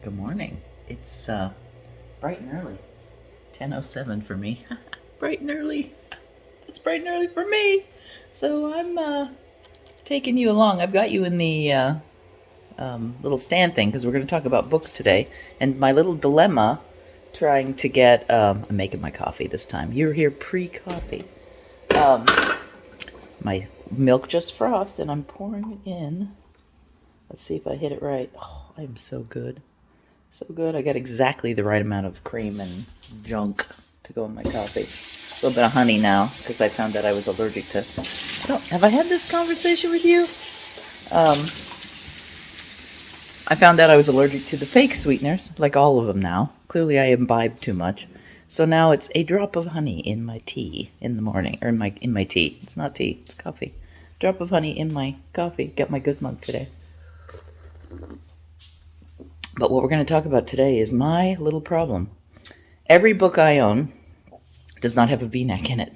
Good morning. It's bright and early. 10:07 for me. Bright and early. It's bright and early for me. So I'm taking you along. I've got you in the little stand thing because we're going to talk about books today. And my little dilemma trying to get... I'm making my coffee this time. You're here pre-coffee. My milk just frothed and I'm pouring it in. Let's see if I hit it right. Oh, I'm so good. So good. I got exactly the right amount of cream and junk to go in my coffee. A little bit of honey now, because I found that I was allergic to... Have I had this conversation with you? I found out I was allergic to the fake sweeteners, like all of them now. Clearly I imbibe too much. So now it's a drop of honey in my tea in the morning, or in my tea. It's not tea, it's coffee. Drop of honey in my coffee. Got my good mug today. But what we're going to talk about today is my little problem. Every book I own does not have a V-neck in it.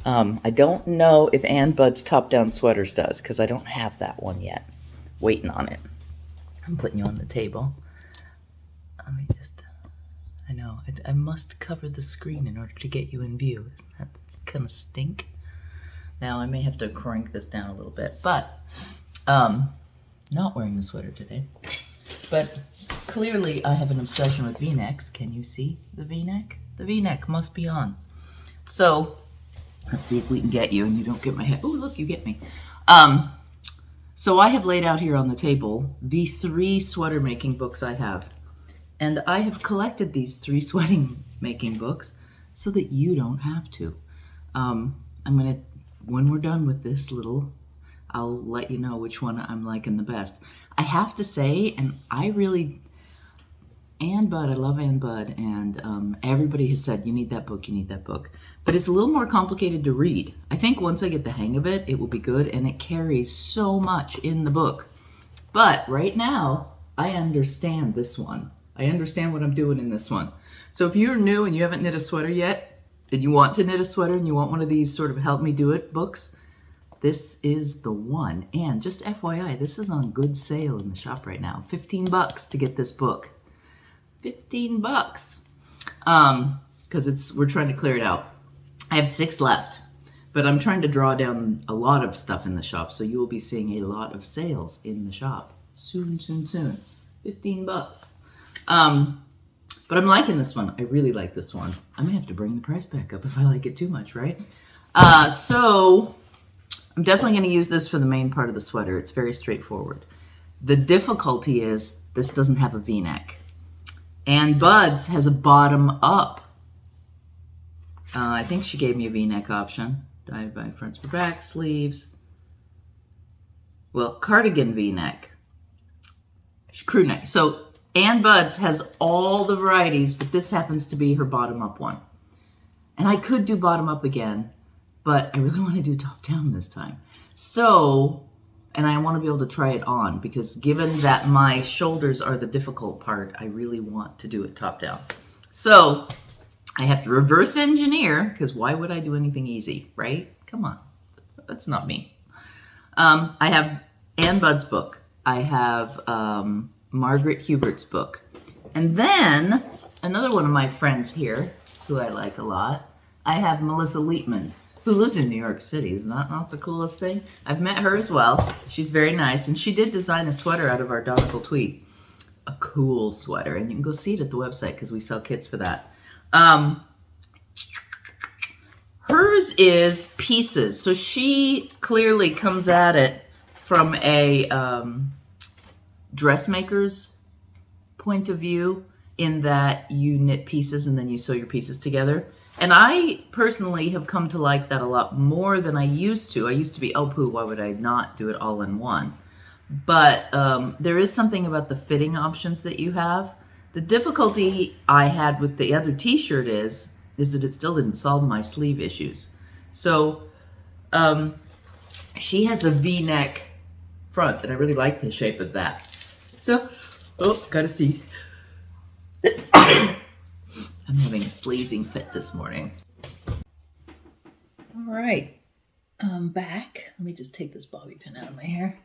I don't know if Ann Budd's top-down sweaters does, because I don't have that one yet. Waiting on it. I'm putting you on the table. Let me just... I know, I must cover the screen in order to get you in view. Isn't that kind of stink? Now, I may have to crank this down a little bit, but not wearing the sweater today. But clearly I have an obsession with V-necks. Can you see the V-neck? The V-neck must be on. So let's see if we can get you and you don't get my head. Oh, look, you get me. So I have laid out here on the table the 3 sweater making books I have. And I have collected these 3 sweating making books so that you don't have to. When we're done with this I'll let you know which one I'm liking the best. I have to say, and I really, Ann Budd, I love Ann Budd, and everybody has said, you need that book, you need that book. But it's a little more complicated to read. I think once I get the hang of it, it will be good, and it carries so much in the book. But right now, I understand this one. I understand what I'm doing in this one. So if you're new and you haven't knit a sweater yet, and you want to knit a sweater and you want one of these sort of help me do it books, this is the one. And just FYI, this is on good sale in the shop right now. $15 to get this book. $15. Because we're trying to clear it out. I have 6 left, but I'm trying to draw down a lot of stuff in the shop, so you will be seeing a lot of sales in the shop soon, soon, soon. $15. But I'm liking this one. I really like this one. I may have to bring the price back up if I like it too much, right? So I'm definitely going to use this for the main part of the sweater. It's very straightforward. The difficulty is this doesn't have a V-neck. Ann Budd's has a bottom up. I think she gave me a V-neck option. Divided fronts for back, sleeves. Well, cardigan V-neck. Crew neck. So Ann Budd's has all the varieties, but this happens to be her bottom up one. And I could do bottom up again, but I really want to do top down this time. So, and I want to be able to try it on because given that my shoulders are the difficult part, I really want to do it top down. So I have to reverse engineer because why would I do anything easy, right? Come on, that's not me. I have Ann Budd's book. I have Margaret Hubert's book. And then another one of my friends here who I like a lot, I have Melissa Leitman, who lives in New York City. Isn't that not the coolest thing? I've met her as well. She's very nice. And she did design a sweater out of our Donegal tweed. A cool sweater. And you can go see it at the website because we sell kits for that. Hers is pieces. So she clearly comes at it from a dressmaker's point of view in that you knit pieces and then you sew your pieces together. And I personally have come to like that a lot more than I used to. I used to be, oh poo, why would I not do it all in one? But there is something about the fitting options that you have. The difficulty I had with the other t-shirt is that it still didn't solve my sleeve issues. So she has a V-neck front and I really like the shape of that. So, oh, gotta sneeze. I'm having a sneezing fit this morning. All right, I'm back. Let me just take this bobby pin out of my hair.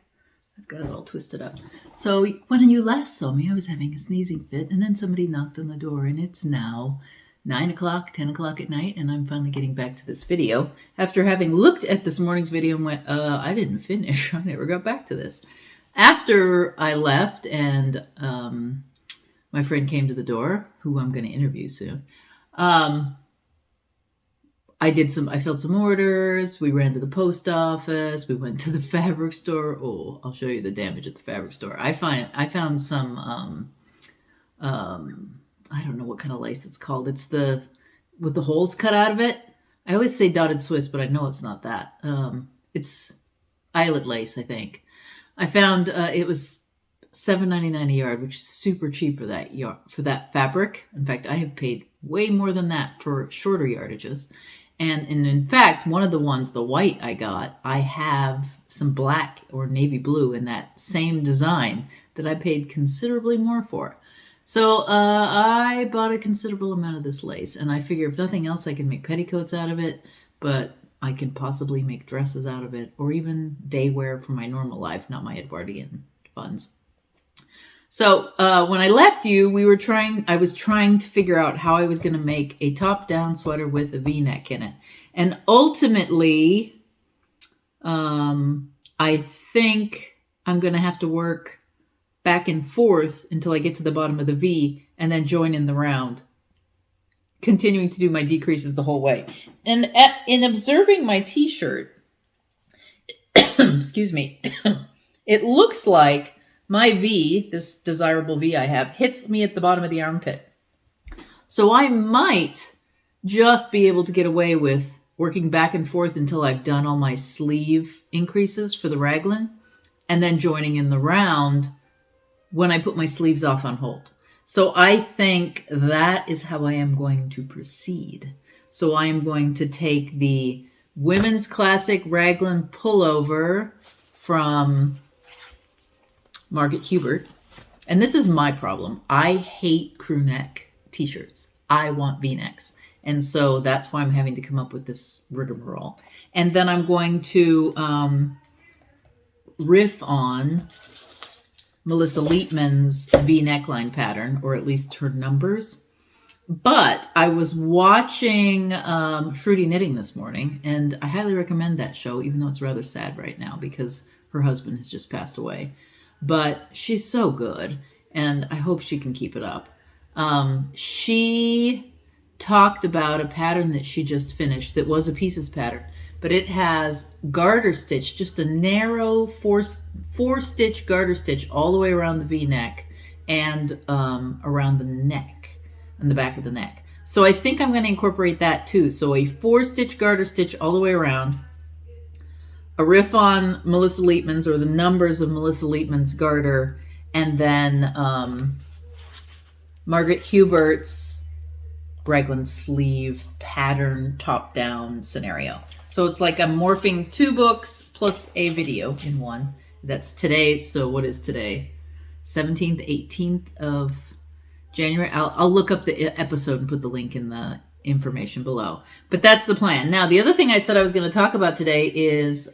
I've got it all twisted up. So when you last saw me, I was having a sneezing fit, and then somebody knocked on the door, and it's now 9 o'clock, 10 o'clock at night, and I'm finally getting back to this video after having looked at this morning's video and went, I didn't finish. I never got back to this. After I left and my friend came to the door, who I'm going to interview soon, I filled some orders. We ran to the post office. We went to the fabric store. Oh, I'll show you the damage at the fabric store. I found some, I don't know what kind of lace it's called. It's with the holes cut out of it. I always say dotted Swiss, but I know it's not that. It's eyelet lace, I think. I found it was $7.99 a yard, which is super cheap for that fabric. In fact, I have paid way more than that for shorter yardages. And in fact, one of the ones, the white I got, I have some black or navy blue in that same design that I paid considerably more for. So I bought a considerable amount of this lace, and I figure if nothing else, I can make petticoats out of it, but I can possibly make dresses out of it, or even day wear for my normal life, not my Edwardian funds. So when I left you, I was trying to figure out how I was going to make a top-down sweater with a V-neck in it. And ultimately, I think I'm going to have to work back and forth until I get to the bottom of the V and then join in the round, continuing to do my decreases the whole way. And in observing my t-shirt, excuse me, it looks like my V, this desirable V I have, hits me at the bottom of the armpit. So I might just be able to get away with working back and forth until I've done all my sleeve increases for the raglan, and then joining in the round when I put my sleeves off on hold. So I think that is how I am going to proceed. So I am going to take the women's classic raglan pullover from Margaret Hubert. And this is my problem. I hate crew neck t-shirts. I want V-necks. And so that's why I'm having to come up with this rigmarole. And then I'm going to riff on Melissa Leitman's V neckline pattern, or at least her numbers. But I was watching Fruity Knitting this morning, and I highly recommend that show, even though it's rather sad right now because her husband has just passed away. But she's so good, and I hope she can keep it up. She talked about a pattern that she just finished that was a pieces pattern, but it has garter stitch, just a narrow four stitch garter stitch all the way around the V-neck and around the neck and the back of the neck. So I think I'm going to incorporate that too. So a 4-stitch garter stitch all the way around, a riff on Melissa Leitman's or the numbers of Melissa Leitman's garter, and then Margaret Hubert's raglan sleeve pattern top-down scenario. So it's like I'm morphing 2 books plus a video in one. That's today. So what is today? 17th, 18th of January. I'll look up the episode and put the link in the information below. But that's the plan. Now, the other thing I said I was going to talk about today is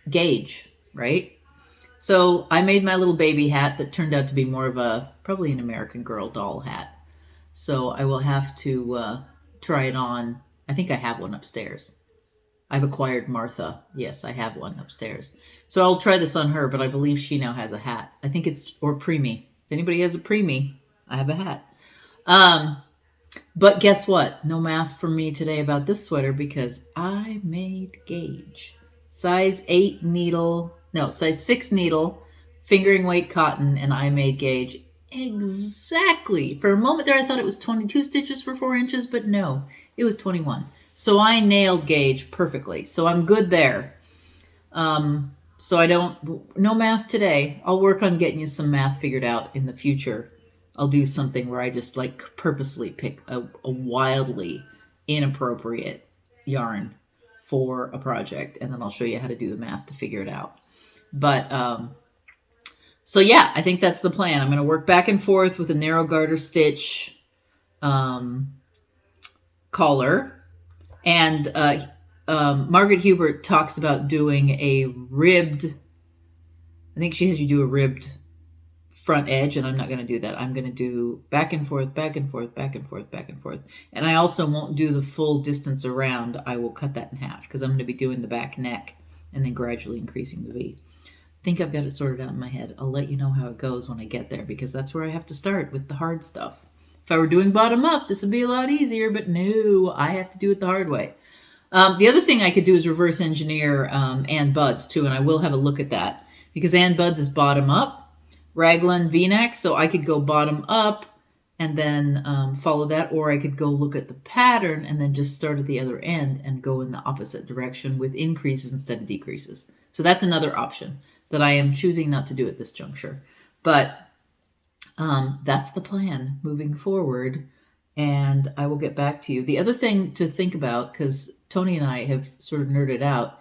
gauge, right? So I made my little baby hat that turned out to be more of probably an American Girl doll hat. So I will have to try it on. I think I have one upstairs. I've acquired Martha. Yes, I have one upstairs. So I'll try this on her, but I believe she now has a hat. I think it's, or preemie. If anybody has a preemie, I have a hat. But guess what? No math from me today about this sweater because I made gauge. Size 6 needle, fingering weight cotton, and I made gauge exactly. For a moment there, I thought it was 22 stitches for 4 inches, but no, it was 21. So I nailed gauge perfectly. So I'm good there. So no math today. I'll work on getting you some math figured out in the future. I'll do something where I just like purposely pick a wildly inappropriate yarn for a project, and then I'll show you how to do the math to figure it out. But so yeah, I think that's the plan. I'm going to work back and forth with a narrow garter stitch collar, and Margaret Hubert talks about doing a ribbed I think she has you do a ribbed front edge, and I'm not going to do that. I'm going to do back and forth, back and forth, back and forth, back and forth. And I also won't do the full distance around. I will cut that in half because I'm going to be doing the back neck and then gradually increasing the V. I think I've got it sorted out in my head. I'll let you know how it goes when I get there because that's where I have to start with the hard stuff. If I were doing bottom up, this would be a lot easier, but no, I have to do it the hard way. The other thing I could do is reverse engineer Ann Buds too, and I will have a look at that because Ann Buds is bottom up, raglan v-neck, so I could go bottom up and then follow that, or I could go look at the pattern and then just start at the other end and go in the opposite direction with increases instead of decreases. So that's another option that I am choosing not to do at this juncture. But that's the plan moving forward, and I will get back to you. The other thing to think about, because Toni and I have sort of nerded out,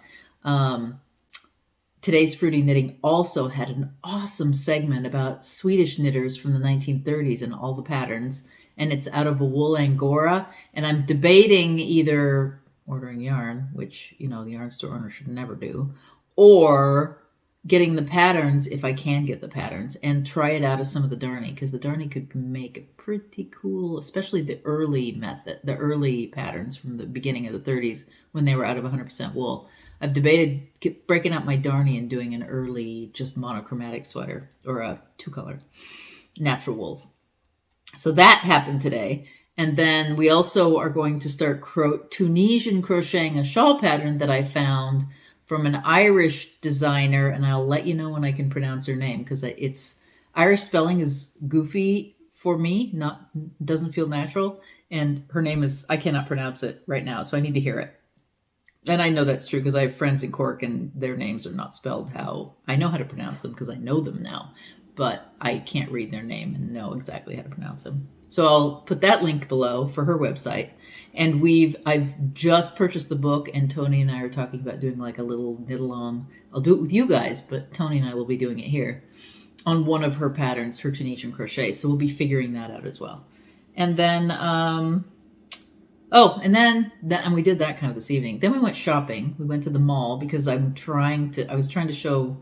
Today's Fruity Knitting also had an awesome segment about Swedish knitters from the 1930s and all the patterns, and it's out of a wool Angora, and I'm debating either ordering yarn, which, you know, the yarn store owner should never do, or getting the patterns, if I can get the patterns, and try it out of some of the darning, because the darning could make it pretty cool, especially the early method, the early patterns from the beginning of the 30s when they were out of 100% wool. I've debated breaking out my darning and doing an early just monochromatic sweater or a two-color natural wools. So that happened today. And then we also are going to start Tunisian crocheting a shawl pattern that I found from an Irish designer, and I'll let you know when I can pronounce her name because it's Irish spelling is goofy for me, doesn't feel natural, and her name is, I cannot pronounce it right now, so I need to hear it. And I know that's true because I have friends in Cork and their names are not spelled how I know how to pronounce them because I know them now, but I can't read their name and know exactly how to pronounce them. So I'll put that link below for her website. And I've just purchased the book, and Toni and I are talking about doing like a little knit along. I'll do it with you guys, but Toni and I will be doing it here on one of her patterns, her Tunisian crochet. So we'll be figuring that out as well. And then, and we did that kind of this evening. Then we went shopping. We went to the mall because I was trying to show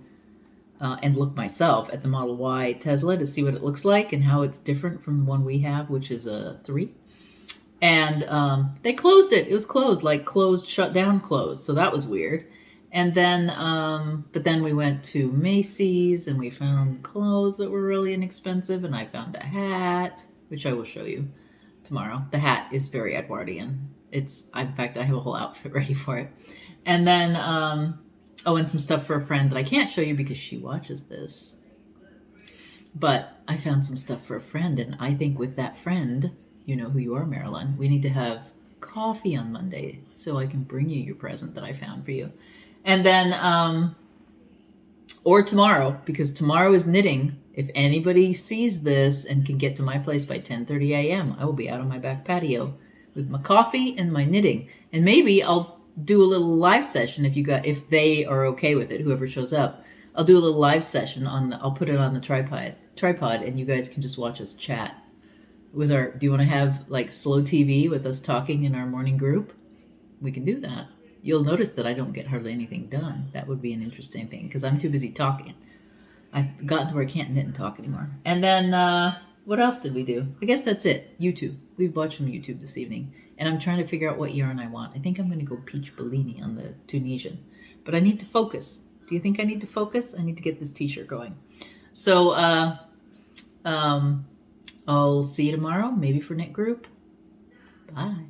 and look myself at the Model Y Tesla to see what it looks like and how it's different from the one we have, which is a 3. And they closed it. It was closed, like closed, shut down, closed. So that was weird. And then, but then we went to Macy's and we found clothes that were really inexpensive. And I found a hat, which I will show you tomorrow. The hat is very Edwardian. In fact, I have a whole outfit ready for it. And then, and some stuff for a friend that I can't show you because she watches this. But I found some stuff for a friend, and I think with that friend, you know who you are, Marilyn, we need to have coffee on Monday so I can bring you your present that I found for you. And then, or tomorrow, because tomorrow is knitting. If anybody sees this and can get to my place by 10:30 a.m., I will be out on my back patio with my coffee and my knitting. And maybe I'll do a little live session if they are okay with it, whoever shows up. I'll do a little live session I'll put it on the tripod, and you guys can just watch us chat with do you want to have like slow TV with us talking in our morning group? We can do that. You'll notice that I don't get hardly anything done. That would be an interesting thing because I'm too busy talking. I've gotten to where I can't knit and talk anymore. And then what else did we do? I guess that's it. YouTube. We've watched some YouTube this evening, and I'm trying to figure out what yarn I want. I think I'm going to go peach Bellini on the Tunisian, but I need to focus. Do you think I need to focus? I need to get this t-shirt going. So I'll see you tomorrow, maybe for knit group. Bye.